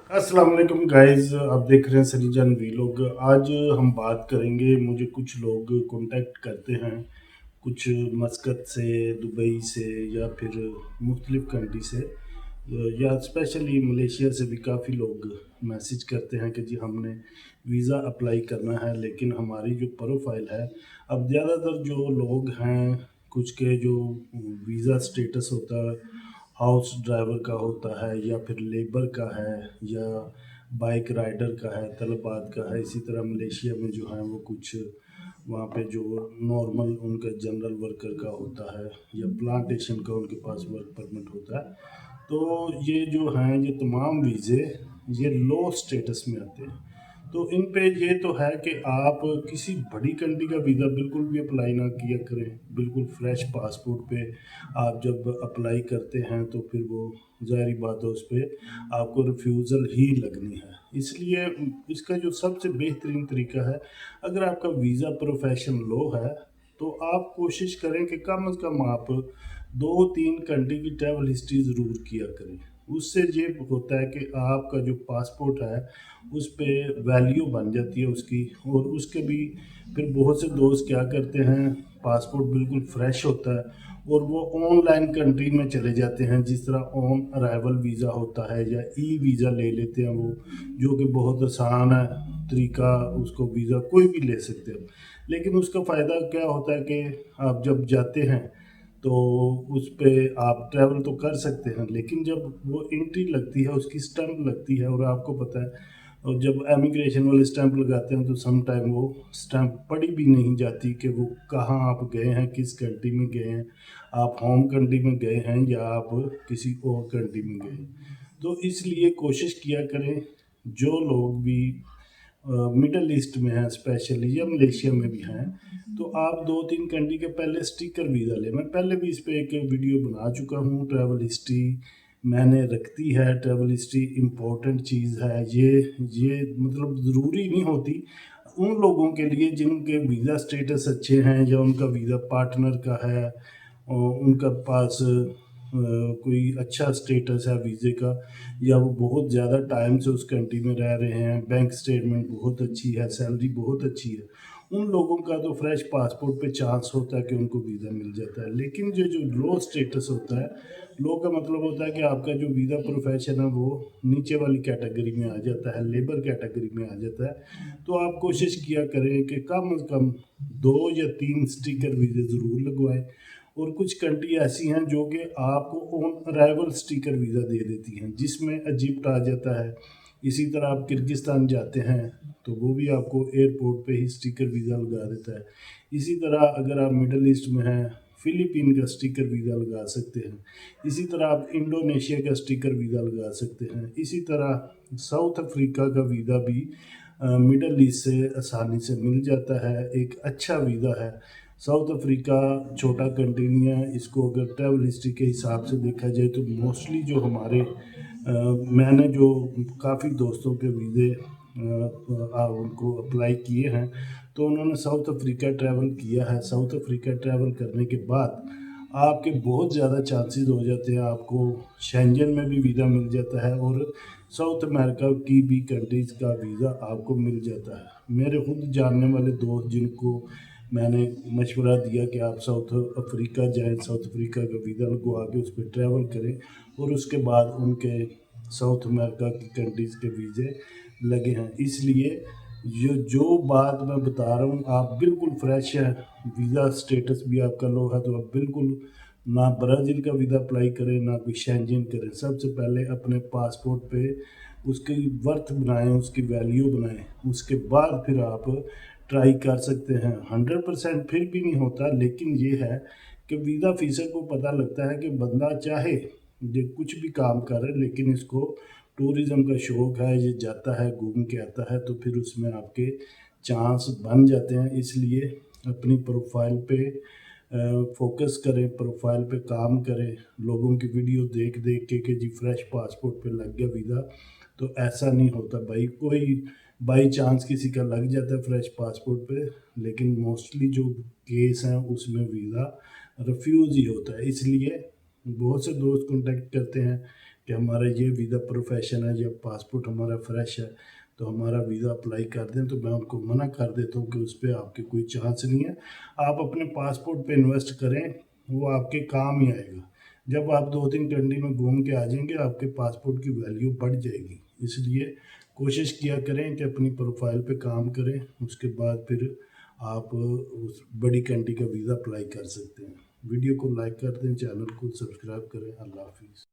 अस्सलाम वालेकुम गाइस, आप देख रहे हैं सरीजन वीलॉग। आज हम बात करेंगे, मुझे कुछ लोग कांटेक्ट करते हैं, कुछ मस्कत से, दुबई से या फिर मुख्तलिफ़ कंट्री से, या स्पेशली मलेशिया से भी काफ़ी लोग मैसेज करते हैं कि जी हमने वीज़ा अप्लाई करना है, लेकिन हमारी जो प्रोफाइल है, अब ज़्यादातर जो लोग हैं, कुछ के जो वीज़ा स्टेटस होता है हाउस ड्राइवर का होता है या फिर लेबर का है या बाइक राइडर का है, तलबात का है। इसी तरह मलेशिया में जो है वो कुछ वहाँ पे जो नॉर्मल उनका जनरल वर्कर का होता है या प्लांटेशन का उनके पास वर्क परमिट होता है। तो ये जो हैं ये तमाम वीज़े ये लो स्टेटस में आते हैं। तो इन पे ये तो है कि आप किसी बड़ी कंट्री का वीज़ा बिल्कुल भी अप्लाई ना किया करें। बिल्कुल फ्रेश पासपोर्ट पे आप जब अप्लाई करते हैं तो फिर वो ज़ाहिर बात है उस पर आपको रिफ्यूज़ल ही लगनी है। इसलिए इसका जो सबसे बेहतरीन तरीका है, अगर आपका वीज़ा प्रोफेशन लो है तो आप कोशिश करें कि कम से कम आप 2-3 कंट्री की ट्रैवल हिस्ट्री ज़रूर किया करें। उससे ये होता है कि आपका जो पासपोर्ट है उस पे वैल्यू बन जाती है उसकी। और उसके भी फिर बहुत से दोस्त क्या करते हैं, पासपोर्ट बिल्कुल फ्रेश होता है और वो ऑनलाइन कंट्री में चले जाते हैं, जिस तरह ऑन अराइवल वीज़ा होता है या ई वीज़ा ले लेते हैं वो, जो कि बहुत आसान है तरीका, उसको वीज़ा कोई भी ले सकते हैं। लेकिन उसका फ़ायदा क्या होता है कि आप जब जाते हैं तो उस पे आप ट्रैवल तो कर सकते हैं, लेकिन जब वो एंट्री लगती है उसकी स्टैंप लगती है और आपको पता है, और जब एमिग्रेशन वाले स्टैंप लगाते हैं तो सम टाइम वो स्टैंप पढ़ी भी नहीं जाती कि वो कहाँ आप गए हैं, किस कंट्री में गए हैं, आप होम कंट्री में गए हैं या आप किसी और कंट्री में गए हैं। तो इसलिए कोशिश किया करें, जो लोग भी मिडल ईस्ट में हैं स्पेशली या मलेशिया में भी हैं, तो आप 2-3 कंट्री के पहले स्टिकर वीज़ा लें। मैं पहले भी इस पे एक वीडियो बना चुका हूँ। ट्रैवल हिस्ट्री मैंने रखती है, ट्रैवल हिस्ट्री इम्पोर्टेंट चीज़ है। ये मतलब ज़रूरी नहीं होती उन लोगों के लिए जिनके वीज़ा स्टेटस अच्छे हैं या उनका वीज़ा पार्टनर का है और उनका पास कोई अच्छा स्टेटस है वीज़े का, या वो बहुत ज़्यादा टाइम से उस कंट्री में रह रहे हैं, बैंक स्टेटमेंट बहुत अच्छी है, सैलरी बहुत अच्छी है। उन लोगों का तो फ्रेश पासपोर्ट पे चांस होता है कि उनको वीज़ा मिल जाता है। लेकिन जो जो लो स्टेटस होता है, लो का मतलब होता है कि आपका जो वीज़ा प्रोफेशन है वो नीचे वाली कैटेगरी में आ जाता है, लेबर कैटेगरी में आ जाता है। तो आप कोशिश किया करें कि कम से कम 2 या 3 स्टिकर वीज़े ज़रूर लगवाएं। और कुछ कंट्री ऐसी हैं जो कि आपको ऑन अराइवल स्टिकर वीज़ा दे देती हैं, जिसमें इजिप्ट आ जाता है। इसी तरह आप किर्गिस्तान जाते हैं तो वो भी आपको एयरपोर्ट पे ही स्टिकर वीज़ा लगा देता है। इसी तरह अगर आप मिडल ईस्ट में हैं, फ़िलीपीन का स्टिकर वीज़ा लगा सकते हैं। इसी तरह आप इंडोनेशिया का स्टिकर वीज़ा लगा सकते हैं। इसी तरह साउथ अफ्रीका का वीज़ा भी मिडल ईस्ट से आसानी से मिल जाता है, एक अच्छा वीज़ा है। साउथ अफ्रीका छोटा कंट्री नहीं है, इसको अगर ट्रैवल हिस्ट्री के हिसाब से देखा जाए तो मोस्टली जो हमारे मैंने जो काफ़ी दोस्तों के वीज़े उनको अप्लाई किए हैं, तो उन्होंने साउथ अफ्रीका ट्रैवल किया है। साउथ अफ्रीका ट्रैवल करने के बाद आपके बहुत ज़्यादा चांसेस हो जाते हैं, आपको शेंजन में भी वीज़ा मिल जाता है और साउथ अमेरिका की भी कंट्रीज़ का वीज़ा आपको मिल जाता है। मेरे खुद जानने वाले दोस्त जिनको मैंने मशवरा दिया कि आप साउथ अफ्रीका जाएं, साउथ अफ्रीका का वीज़ा लगवा के उस पर ट्रैवल करें, और उसके बाद उनके साउथ अमेरिका की कंट्रीज़ के वीज़े लगे हैं। इसलिए जो जो बात मैं बता रहा हूँ, आप बिल्कुल फ्रेश है, वीज़ा स्टेटस भी आपका लो है, तो आप बिल्कुल ना ब्राज़ील का वीज़ा अप्लाई करें ना कोई शेंजन करें। सबसे पहले अपने पासपोर्ट पे उसकी वर्थ बनाएं, उसकी वैल्यू बनाएं, उसके बाद फिर आप ट्राई कर सकते हैं। 100% फिर भी नहीं होता, लेकिन ये है कि वीज़ा ऑफिसर को पता लगता है कि बंदा चाहे ये कुछ भी काम कर रहे, लेकिन इसको टूरिज़्म का शौक़ है, ये जाता है घूम के आता है, तो फिर उसमें आपके चांस बन जाते हैं। इसलिए अपनी प्रोफाइल पे फोकस करें, प्रोफाइल पे काम करें। लोगों की वीडियो देख देख के जी फ्रेश पासपोर्ट पे लग गया वीज़ा, तो ऐसा नहीं होता भाई। कोई बाई चांस किसी का लग जाता है फ्रेश पासपोर्ट पे, लेकिन मोस्टली जो केस हैं उसमें वीज़ा रिफ्यूज़ ही होता है। इसलिए बहुत से दोस्त कांटेक्ट करते हैं कि हमारा ये वीज़ा प्रोफेशन है या पासपोर्ट हमारा फ्रेश है तो हमारा वीज़ा अप्लाई कर दें, तो मैं उनको मना कर देता हूँ कि उस पर आपके कोई चांस नहीं है। आप अपने पासपोर्ट पे इन्वेस्ट करें, वो आपके काम ही आएगा। जब आप 2-3 कंट्री में घूम के आ जाएंगे, आपके पासपोर्ट की वैल्यू बढ़ जाएगी। इसलिए कोशिश किया करें कि अपनी प्रोफाइल पे काम करें, उसके बाद फिर आप उस बड़ी कंट्री का वीज़ा अप्लाई कर सकते हैं। वीडियो को लाइक कर दें, चैनल को सब्सक्राइब करें। अल्लाह हाफिज़।